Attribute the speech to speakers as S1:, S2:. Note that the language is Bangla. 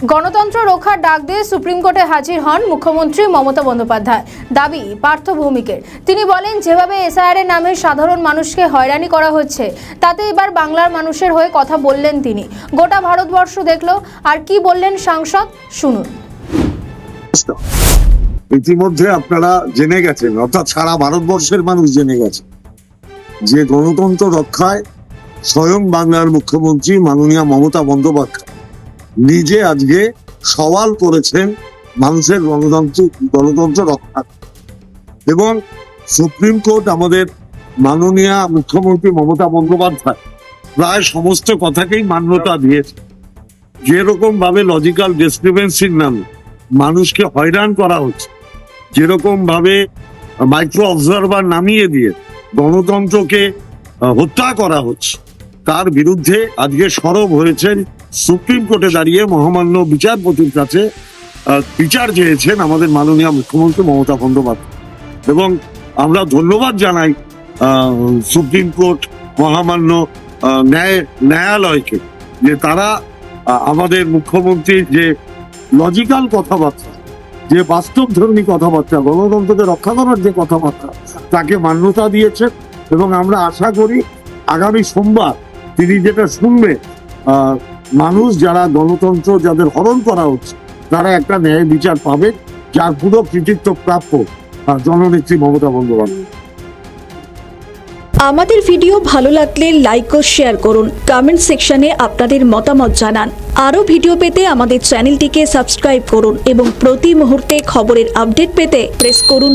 S1: গণতন্ত্র রক্ষার ডাক দিয়ে সুপ্রিম কোর্টে হাজির হন মুখ্যমন্ত্রী মমতা বন্দ্যোপাধ্যায়। দাবি পার্থ ভৌমিকের। তিনি বলেন, যেভাবে এসআইআর এর নামে সাধারণ মানুষকে হয়রানি করা হচ্ছে, তাতে এবার বাংলার মানুষের হয়ে কথা বললেন তিনি। গোটা ভারতবর্ষ দেখলো। আর কি বললেন সাংসদ, শুনুন।
S2: ইতিমধ্যে আপনারা জেনে গেছেন, অর্থাৎ সারা ভারতবর্ষের মানুষ জেনে গেছে যে গণতন্ত্র রক্ষায় স্বয়ং বাংলার মুখ্যমন্ত্রী মাননীয় মমতা বন্দ্যোপাধ্যায় নিজে আজকে সওয়াল করেছেন মানুষের গণতন্ত্র রক্ষা। এবং সুপ্রিম কোর্ট আমাদের মাননীয় মুখ্যমন্ত্রী মমতা বন্দ্যোপাধ্যায় প্রায় সমস্ত কথাকেই মান্যতা দিয়েছে। যেরকম ভাবে লজিক্যাল ডিসক্রিপেন্সির নামে মানুষকে হয়রান করা হচ্ছে, যেরকম ভাবে মাইক্রো অবজারভার নামিয়ে দিয়ে গণতন্ত্রকে হত্যা করা হচ্ছে, তার বিরুদ্ধে আজকে সরব হয়েছেন সুপ্রিম কোর্টে দাঁড়িয়ে মহামান্য বিচারপতির কাছে বিচার চেয়েছেন আমাদের মাননীয় মুখ্যমন্ত্রী মমতা বন্দ্যোপাধ্যায়। এবং আমরা ধন্যবাদ জানাই সুপ্রিম কোর্ট মহামান্য ন্যায়ালয়কে, যে তারা আমাদের মুখ্যমন্ত্রীর যে লজিক্যাল কথাবার্তা, যে বাস্তবধর্মী কথাবার্তা, গণতন্ত্রকে রক্ষা করার যে কথাবার্তা, তাকে মান্যতা দিয়েছেন। এবং আমরা আশা করি আগামী সোমবার তিনি যেটা শুনবে, মানুষ যারা গণতন্ত্র যাদের হরণ করা হচ্ছে, তারা একটা ন্যায় বিচার পাবে, যার পুরো কৃতিত্ব প্রাপ্য জননেত্রী মমতা বন্দ্যোপাধ্যায়।
S3: আমাদের ভিডিও ভালো লাগলে লাইক ও শেয়ার করুন। কমেন্ট সেকশনে আপনাদের মতামত জানান। আরও ভিডিও পেতে আমাদের চ্যানেলটিকে সাবস্ক্রাইব করুন এবং প্রতি মুহূর্তে খবরের আপডেট পেতে প্রেস করুন